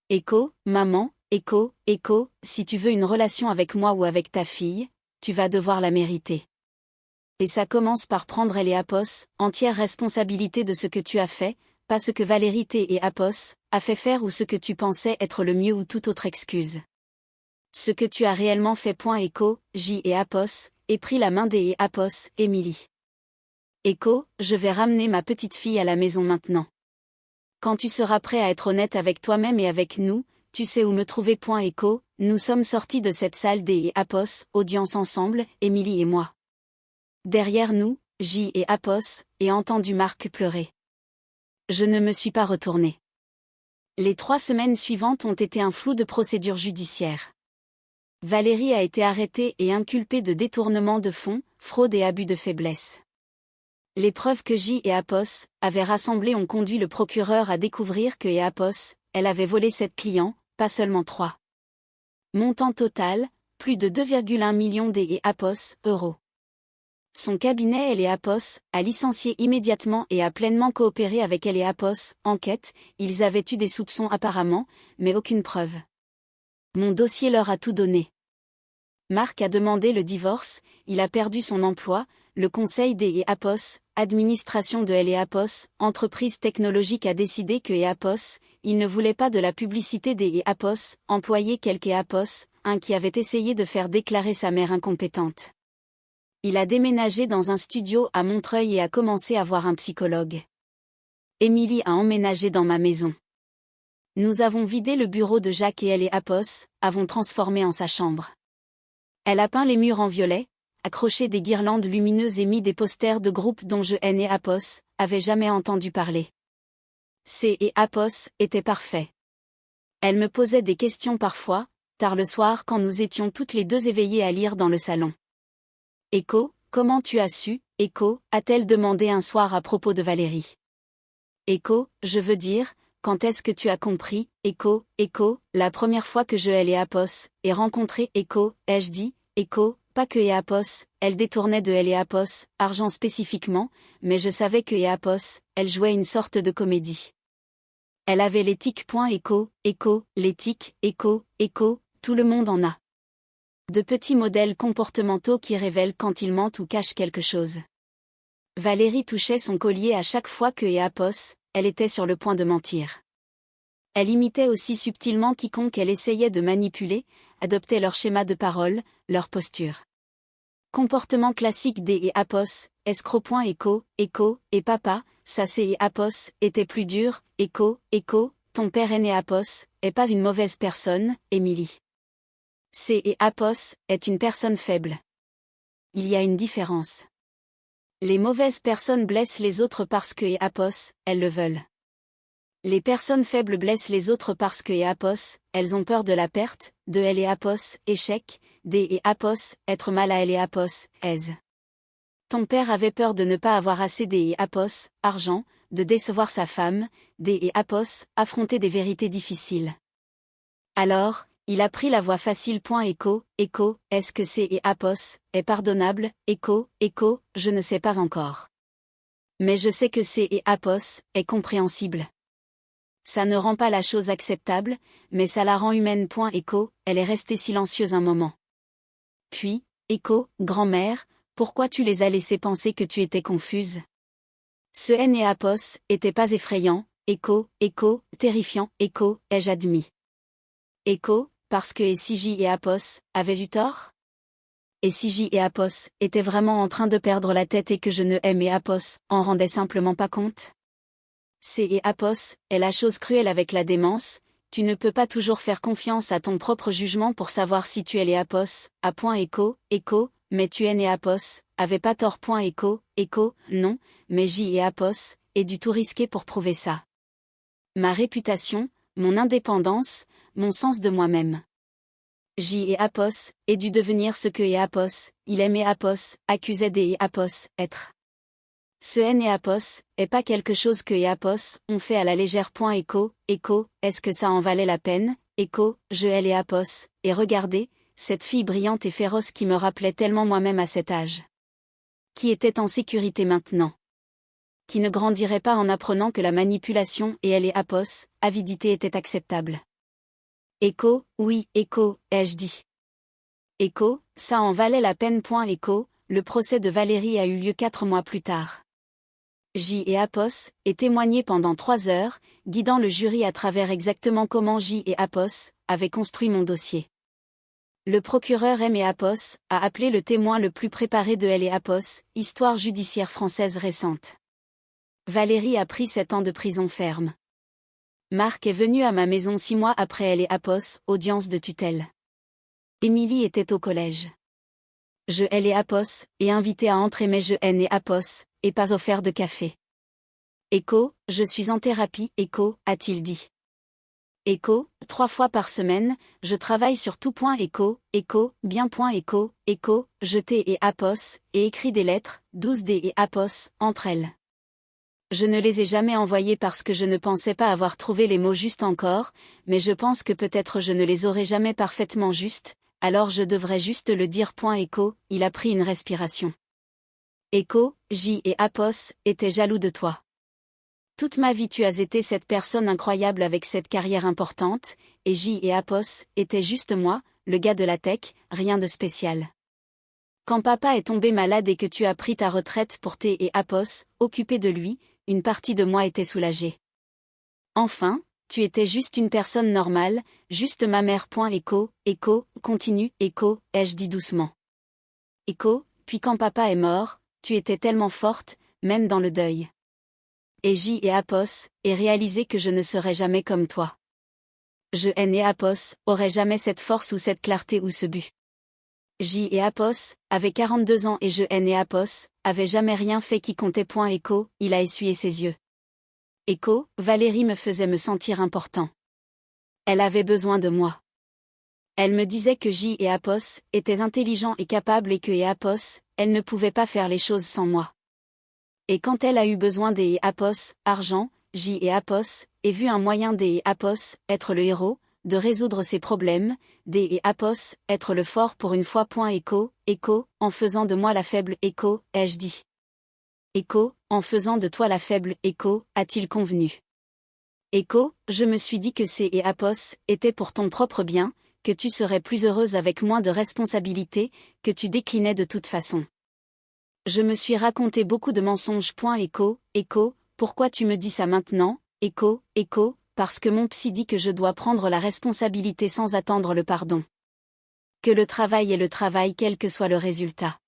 Echo, maman, Echo, Echo, si tu veux une relation avec moi ou avec ta fille, tu vas devoir la mériter. Et ça commence par prendre elle et Apos, entière responsabilité de ce que tu as fait, pas ce que Valérie et Apos a fait faire ou ce que tu pensais être le mieux ou toute autre excuse. Ce que tu as réellement fait. Echo, J et Apos, et pris la main des et Apos, Émilie. Echo, je vais ramener ma petite fille à la maison maintenant. Quand tu seras prêt à être honnête avec toi-même et avec nous, tu sais où me trouver. Echo, nous sommes sortis de cette salle des et Apos, audience ensemble, Émilie et moi. Derrière nous, J et Apos, et entendu Marc pleurer. Je ne me suis pas retournée. Les 3 semaines suivantes ont été un flou de procédure judiciaire. Valérie a été arrêtée et inculpée de détournement de fonds, fraude et abus de faiblesse. Les preuves que J et Apos avaient rassemblées ont conduit le procureur à découvrir que Apos, elle avait volé 7 clients, pas seulement 3. Montant total, plus de 2,1 millions des Apos euros. Son cabinet Elle et Apos a licencié immédiatement et a pleinement coopéré avec Elle et Apos. Enquête, ils avaient eu des soupçons apparemment, mais aucune preuve. Mon dossier leur a tout donné. Marc a demandé le divorce, il a perdu son emploi, le conseil des Apos, administration de Elle et Apos, entreprise technologique a décidé que Apos, il ne voulait pas de la publicité des Apos, employé quelques Apos, un qui avait essayé de faire déclarer sa mère incompétente. Il a déménagé dans un studio à Montreuil et a commencé à voir un psychologue. Émilie a emménagé dans ma maison. Nous avons vidé le bureau de Jacques et Elle et Apos, avons transformé en sa chambre. Elle a peint les murs en violet, accroché des guirlandes lumineuses et mis des posters de groupes dont je et Apos avaient jamais entendu parler. C et Apos étaient parfaits. Elle me posait des questions parfois, tard le soir quand nous étions toutes les deux éveillées à lire dans le salon. Echo, comment tu as su, Echo, a-t-elle demandé un soir à propos de Valérie. Echo, je veux dire, quand est-ce que tu as compris, Echo, Echo, la première fois que je et Apos ai rencontré Echo, ai-je dit, Echo, pas que Apos, elle détournait de Elle et Apos, argent spécifiquement, mais je savais que Apos, elle jouait une sorte de comédie. Elle avait l'éthique. Echo, Echo, l'éthique, Echo, Echo, tout le monde en a. De petits modèles comportementaux qui révèlent quand ils mentent ou cachent quelque chose. Valérie touchait son collier à chaque fois que Apos, elle était sur le point de mentir. Elle imitait aussi subtilement quiconque elle essayait de manipuler, adoptait leur schéma de parole, leur posture. Comportement classique des Apos, escroc. Echo, Echo, et papa, ça c'est Apos, était plus dur, Echo, Echo, ton père aîné Apos, est pas une mauvaise personne, Émilie. C. Apos est une personne faible. Il y a une différence. Les mauvaises personnes blessent les autres parce que Apos, elles le veulent. Les personnes faibles blessent les autres parce que Apos, elles ont peur de la perte, de Elle et Apos, échec, des Apos, être mal à Elle et Apos, aise. Ton père avait peur de ne pas avoir assez des Apos, argent, de décevoir sa femme, des Apos, affronter des vérités difficiles. Alors, il a pris la voie facile. Echo, Echo, est-ce que c'est Apos est pardonnable, Echo, Echo, je ne sais pas encore. Mais je sais que c'est Apos est compréhensible. Ça ne rend pas la chose acceptable, mais ça la rend humaine. Echo, elle est restée silencieuse un moment. Puis, Echo, grand-mère, pourquoi tu les as laissés penser que tu étais confuse? Ce N et Apos était pas effrayant, Echo, Echo, terrifiant, Echo, ai-je admis. Echo, parce que si J et Apos avaient eu tort? Et si J et Apos étaient vraiment en train de perdre la tête et que je ne aimais Apos en rendais simplement pas compte? C et Apos est la chose cruelle avec la démence, tu ne peux pas toujours faire confiance à ton propre jugement pour savoir si tu es les Apos, à Echo, Echo, mais tu es né Apos, avait pas tort. Echo, Echo, non, mais J et Apos, et du tout risqué pour prouver ça. Ma réputation, mon indépendance, mon sens de moi-même. J et Apos, est dû devenir ce que est Apos, il aime et Apos, accusait des et Apos, être. Ce N et Apos, est pas quelque chose que et Apos, ont fait à la légère. Écho, est-ce que ça en valait la peine, écho, je elle et Apos, et regardez, cette fille brillante et féroce qui me rappelait tellement moi-même à cet âge. Qui était en sécurité maintenant. Qui ne grandirait pas en apprenant que la manipulation et elle et Apos, avidité étaient acceptables. Écho, oui, écho, ai-je dit. Écho, ça en valait la peine. Écho, le procès de Valérie a eu lieu 4 mois plus tard. J et Apos, est témoigné pendant 3 heures, guidant le jury à travers exactement comment J et Apos, avaient construit mon dossier. Le procureur M et Apos, a appelé le témoin le plus préparé de L et Apos, histoire judiciaire française récente. Valérie a pris 7 ans de prison ferme. Marc est venu à ma maison 6 mois après L et Apos, audience de tutelle. Émilie était au collège. Je L et Apos, est invité à entrer mais je N et Apos, et pas offert de café. Écho, je suis en thérapie, écho, a-t-il dit. Écho, 3 fois par semaine, je travaille sur tout. Écho, bien. Écho, je T et Apos, et écris des lettres, 12 D et Apos, entre elles. Je ne les ai jamais envoyées parce que je ne pensais pas avoir trouvé les mots justes encore, mais je pense que peut-être je ne les aurai jamais parfaitement justes, alors je devrais juste le dire. Écho, il a pris une respiration. Écho, J et Apos, étaient jaloux de toi. Toute ma vie tu as été cette personne incroyable avec cette carrière importante, et J et Apos, étaient juste moi, le gars de la tech, rien de spécial. Quand papa est tombé malade et que tu as pris ta retraite pour T et Apos, occupé de lui, une partie de moi était soulagée. Enfin, tu étais juste une personne normale, juste ma mère. Écho, continue, écho, ai-je dit doucement. Écho, puis quand papa est mort, tu étais tellement forte, même dans le deuil. Et J et Apos, et réalisé que je ne serais jamais comme toi. Je N et Apos, auraient jamais cette force ou cette clarté ou ce but. J et Apos, avaient 42 ans et je N et Apos, avaient jamais rien fait qui comptait. Écho, il a essuyé ses yeux. Écho, Valérie me faisait me sentir important. Elle avait besoin de moi. Elle me disait que J et Apos, étaient intelligents et capables et que et Apos, elle ne pouvait pas faire les choses sans moi. Et quand elle a eu besoin des et Apos, argent, J et Apos, et vu un moyen des et Apos, être le héros, de résoudre ses problèmes, des et Apos, être le fort pour une fois. Écho, en faisant de moi la faible. Écho, ai-je dit. Écho, en faisant de toi la faible. Écho, a-t-il convenu. Écho, je me suis dit que ces et Apos, étaient pour ton propre bien, que tu serais plus heureuse avec moins de responsabilités, que tu déclinais de toute façon. Je me suis raconté beaucoup de mensonges. Écho, pourquoi tu me dis ça maintenant. Écho, parce que mon psy dit que je dois prendre la responsabilité sans attendre le pardon. Que le travail est le travail quel que soit le résultat.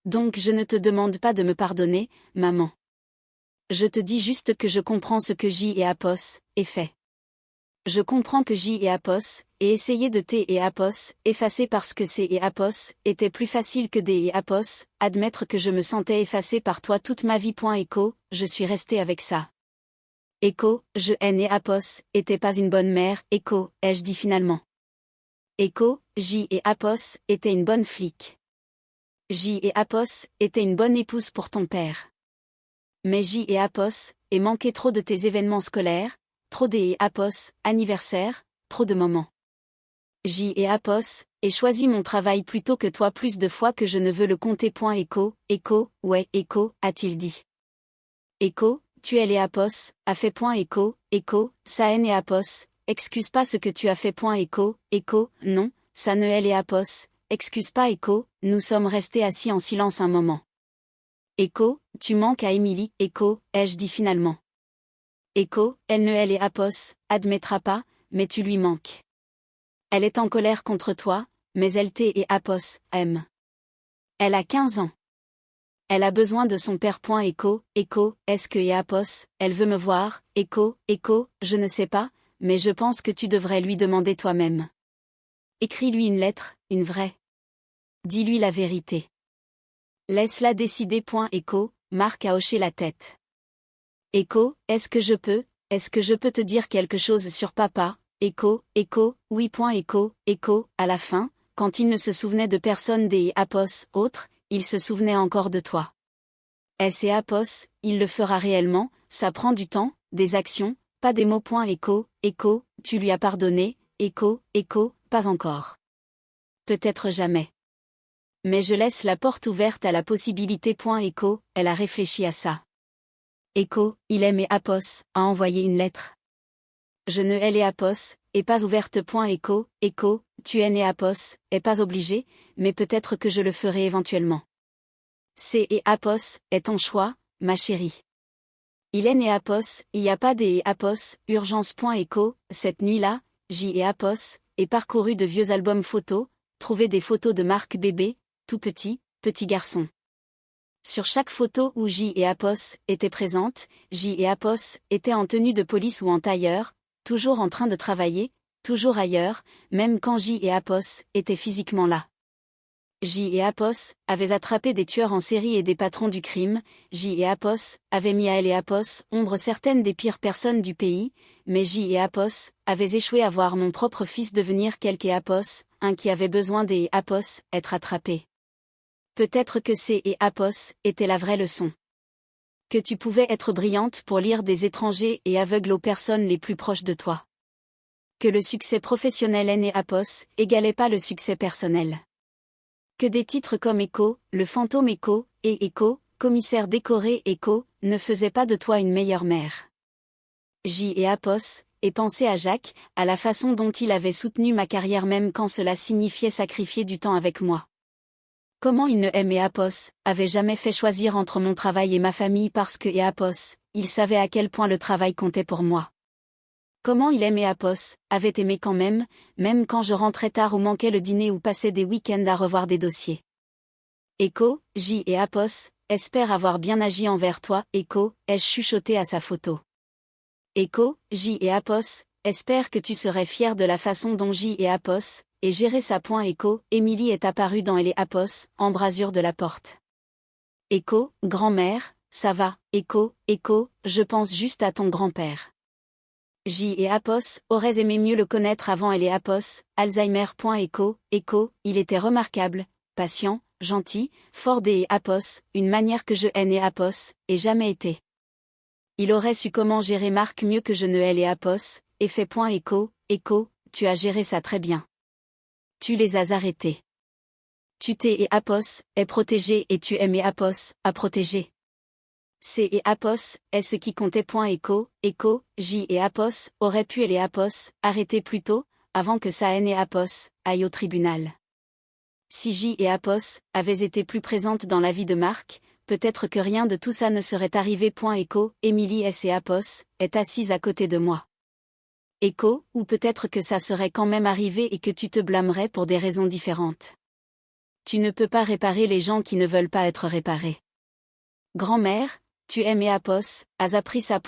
Donc je ne te demande pas de me pardonner, maman. Je te dis juste que je comprends ce que J et Apos, aient fait. Je comprends que J et Apos, aient essayé de T et Apos, effacer parce que C et Apos, était plus facile que D et Apos, admettre que je me sentais effacée par toi toute ma vie. Écho, je suis restée avec ça. Écho, je N et Apos, était pas une bonne mère. Écho, ai-je dit finalement. Écho, J et Apos, étaient une bonne flic. J et Apos, étaient une bonne épouse pour ton père. Mais J et Apos, aient manqué trop de tes événements scolaires, trop des et Apos, anniversaires, trop de moments. J et Apos, aient choisi mon travail plutôt que toi plus de fois que je ne veux le compter. Écho, ouais, écho, a-t-il dit. Écho, tu es les Apos, a fait. Écho, ça N et Apos, excuse pas ce que tu as fait. Écho, non, ça ne est les Apos, excuse pas. Écho, nous sommes restés assis en silence un moment. Écho, tu manques à Émilie. Écho, ai-je dit finalement. Écho, elle ne est les Apos, admettra pas, mais tu lui manques. Elle est en colère contre toi, mais elle T et Apos, aime. Elle a 15 ans. Elle a besoin de son père. Écho, est-ce que et Apos, elle veut me voir. Écho, je ne sais pas, mais je pense que tu devrais lui demander toi-même. Écris-lui une lettre, une vraie. Dis-lui la vérité. Laisse-la décider. Écho, Marc a hoché la tête. Écho, est-ce que je peux te dire quelque chose sur papa, oui. À la fin, quand il ne se souvenait de personne des autres, il se souvenait encore de toi. Il le fera réellement, ça prend du temps, des actions, pas des mots. Tu lui as pardonné, pas encore. Peut-être jamais. Mais je laisse la porte ouverte à la possibilité. Elle a réfléchi à ça. Il aime et a envoyé une lettre. Je ne elle et pas ouverte. Tu es né est pas obligé, mais peut-être que je le ferai éventuellement. Est ton choix, ma chérie. Il est né il y a pas des urgence. Cette nuit-là, j'y et parcouru de vieux albums photos, trouvé des photos de Marc bébé, tout petit garçon. Sur chaque photo où J était présente, J était en tenue de police ou en tailleur, toujours en train de travailler, toujours ailleurs, même quand J était physiquement là. J avaient attrapé des tueurs en série et des patrons du crime, J avaient mis à elle ombre certaines des pires personnes du pays, mais J avaient échoué à voir mon propre fils devenir quelque un qui avait besoin des être attrapé. Peut-être que était la vraie leçon. Que tu pouvais être brillante pour lire des étrangers et aveugle aux personnes les plus proches de toi. Que le succès professionnel égalait pas le succès personnel. Que des titres comme le fantôme et commissaire décoré ne faisaient pas de toi une meilleure mère. J et pensé à Jacques, à la façon dont il avait soutenu ma carrière même quand cela signifiait sacrifier du temps avec moi. Comment il ne aimait avait jamais fait choisir entre mon travail et ma famille parce que il savait à quel point le travail comptait pour moi. Comment il aimait avait aimé quand même quand je rentrais tard ou manquais le dîner ou passais des week-ends à revoir des dossiers. J et espère avoir bien agi envers toi, ai-je chuchoté à sa photo. J et espère que tu serais fier de la façon dont J et géré sa Émilie est apparue dans les embrasure de la porte. Grand-mère, ça va, je pense juste à ton grand-père. J et auraient aimé mieux le connaître avant elle et Alzheimer. Il était remarquable, patient, gentil, fort des une manière que je haine et jamais été. Il aurait su comment gérer Marc mieux que je ne elle et fait. Tu as géré ça très bien. Tu les as arrêtés. Tu t'es et est protégé et tu aimes et à protéger. C et est ce qui comptait. J et auraient pu et les arrêter plus tôt, avant que sa haine et aille au tribunal. Si J et avaient été plus présentes dans la vie de Marc, peut-être que rien de tout ça ne serait arrivé. Émilie S et est assise à côté de moi. Ou peut-être que ça serait quand même arrivé et que tu te blâmerais pour des raisons différentes. Tu ne peux pas réparer les gens qui ne veulent pas être réparés. Grand-mère, tu aimes et as appris ça.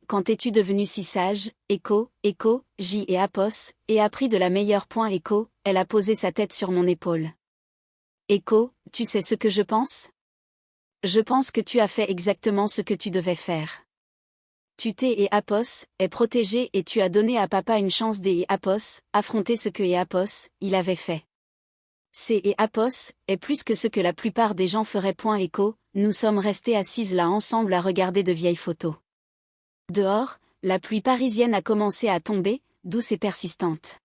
Quand es-tu devenu si sage, J et appris de la meilleure. Elle a posé sa tête sur mon épaule. Tu sais ce que je pense? Je pense que tu as fait exactement ce que tu devais faire. Tu t'es et est protégé et tu as donné à papa une chance des affronter ce que il avait fait. C et est plus que ce que la plupart des gens feraient. Nous sommes restés assises là ensemble à regarder de vieilles photos. Dehors, la pluie parisienne a commencé à tomber, douce et persistante.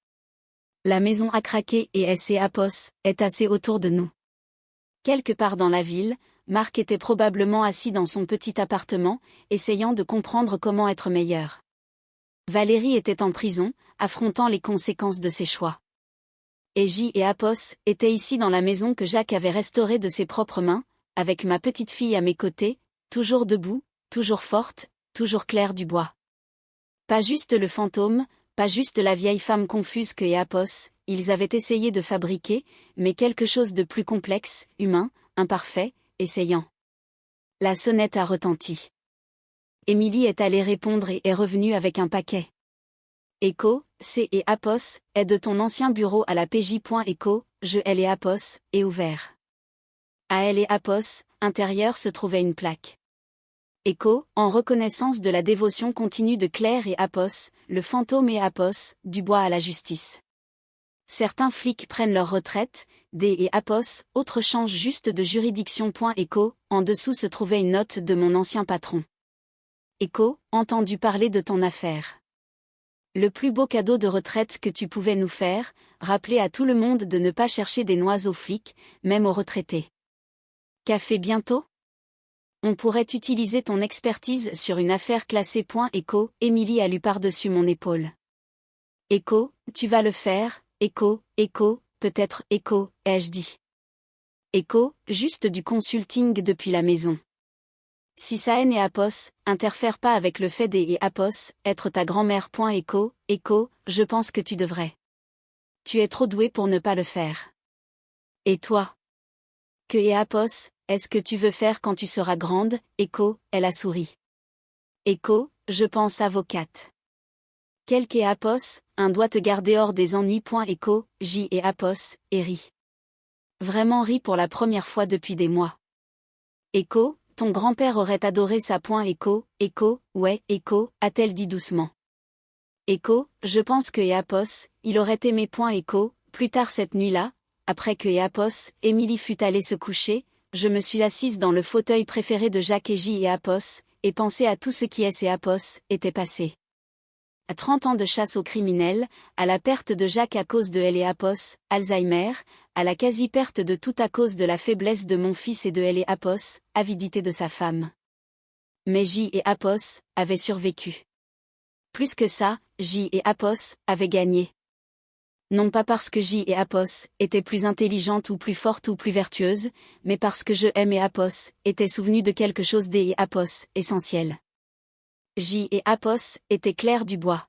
La maison a craqué et est assez autour de nous. Quelque part dans la ville, Marc était probablement assis dans son petit appartement, essayant de comprendre comment être meilleur. Valérie était en prison, affrontant les conséquences de ses choix. Et J et étaient ici dans la maison que Jacques avait restaurée de ses propres mains, avec ma petite fille à mes côtés, toujours debout, toujours forte, toujours Claire Dubois. Pas juste le fantôme, pas juste la vieille femme confuse que ils avaient essayé de fabriquer, mais quelque chose de plus complexe, humain, imparfait, essayant. La sonnette a retenti. Émilie est allée répondre et est revenue avec un paquet. C et est de ton ancien bureau à la PJ. Je elle et est ouvert. À elle et intérieur se trouvait une plaque. Écho, en reconnaissance de la dévotion continue de Claire et Apos, le fantôme et Apos, du bois à la justice. Certains flics prennent leur retraite, D et Apos, autres changent juste de juridiction. Écho, en dessous se trouvait une note de mon ancien patron. Écho, entendu parler de ton affaire. Le plus beau cadeau de retraite que tu pouvais nous faire, rappeler à tout le monde de ne pas chercher des noises aux flics, même aux retraités. Café bientôt? On pourrait utiliser ton expertise sur une affaire classée. Écho, Émilie a lu par-dessus mon épaule. Écho, tu vas le faire, Écho, peut-être, Écho, ai-je dit. Écho, juste du consulting depuis la maison. Si Sahen et Apos, interfèrent pas avec le fait et Apos, être ta grand-mère. Écho, je pense que tu devrais. Tu es trop doué pour ne pas le faire. Et toi? Que et Apos, est-ce que tu veux faire quand tu seras grande? Écho, elle a souri. Écho, je pense avocate. Quelque et Apos, un doit te garder hors des ennuis. Écho, J et Apos, et rit. Vraiment rit pour la première fois depuis des mois. Écho, ton grand-père aurait adoré ça. Écho, ouais, Écho, a-t-elle dit doucement. Écho, je pense que Apos, il aurait aimé. Écho, plus tard cette nuit-là, après que Apos, Émilie fut allée se coucher, je me suis assise dans le fauteuil préféré de Jacques et J et Apos, et pensé à tout ce qui est et Apos, était passé. À 30 ans de chasse aux criminels, à la perte de Jacques à cause de elle et Apos, Alzheimer, à la quasi-perte de tout à cause de la faiblesse de mon fils et de elle et Apos, avidité de sa femme. Mais J et Apos avaient survécu. Plus que ça, J et Apos avaient gagné. Non pas parce que J et Apos étaient plus intelligentes ou plus fortes ou plus vertueuses, mais parce que je aime et Apos étaient souvenus de quelque chose et Apos essentiel. J et Apos étaient Claire Dubois.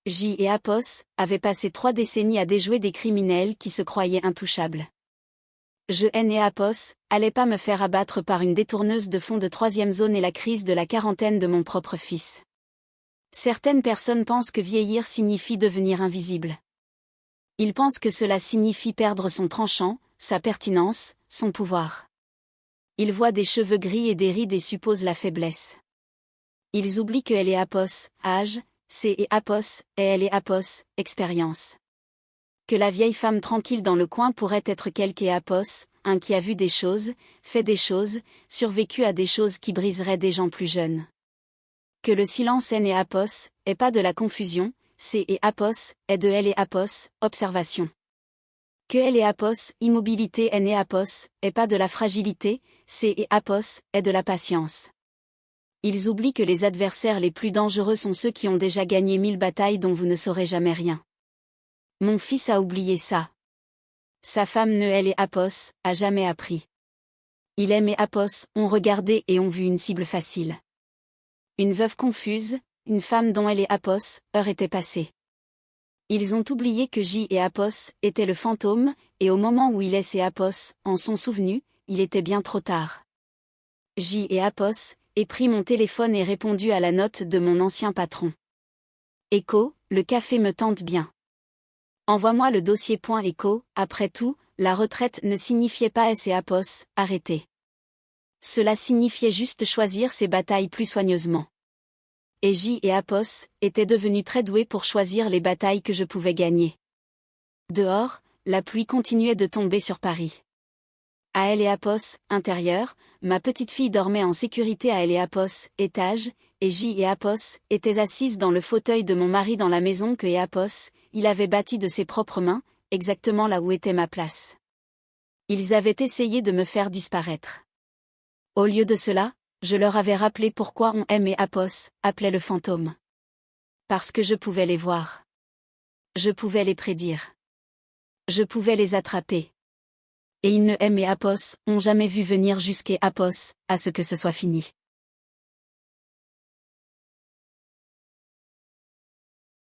J et Apos avaient passé 3 décennies à déjouer des criminels qui se croyaient intouchables. Je et Apos allait pas me faire abattre par une détourneuse de fonds de 3e zone et la crise de la quarantaine de mon propre fils. Certaines personnes pensent que vieillir signifie devenir invisible. Ils pensent que cela signifie perdre son tranchant, sa pertinence, son pouvoir. Ils voient des cheveux gris et des rides et supposent la faiblesse. Ils oublient que elle est Apos, âge, c'est et Apos, et elle est Apos, expérience. Que la vieille femme tranquille dans le coin pourrait être quelque Apos, un qui a vu des choses, fait des choses, survécu à des choses qui briseraient des gens plus jeunes. Que le silence est Apos, est pas de la confusion, c'est et Apos, est de elle et Apos, observation. Que elle et Apos, immobilité est Apos, est pas de la fragilité, c'est et Apos, est de la patience. Ils oublient que les adversaires les plus dangereux sont ceux qui ont déjà gagné 1000 batailles dont vous ne saurez jamais rien. Mon fils a oublié ça. Sa femme ne elle et Apos, a jamais appris. Il aime et Apos, ont regardé et ont vu une cible facile. Une veuve confuse, une femme dont elle et Apos, heure était passée. Ils ont oublié que J et Apos étaient le fantôme, et au moment où il et Apos en sont souvenus, il était bien trop tard. J et Apos ai pris mon téléphone et répondu à la note de mon ancien patron. Écho, le café me tente bien. Envoie-moi le dossier. Écho, après tout, la retraite ne signifiait pas et Apos, arrêter. Cela signifiait juste choisir ses batailles plus soigneusement. Et J et Apos étaient devenus très doués pour choisir les batailles que je pouvais gagner. Dehors, la pluie continuait de tomber sur Paris. À elle et Apos, intérieur, ma petite fille dormait en sécurité à elle et Apos, étage, et J et Apos étaient assises dans le fauteuil de mon mari dans la maison que Apos, il avait bâtie de ses propres mains, exactement là où était ma place. Ils avaient essayé de me faire disparaître. Au lieu de cela, je leur avais rappelé pourquoi on aimait Apos, appelait le fantôme. Parce que je pouvais les voir. Je pouvais les prédire. Je pouvais les attraper. Et ils ne aimaient Apos, ont jamais vu venir jusqu'à Apos, à ce que ce soit fini.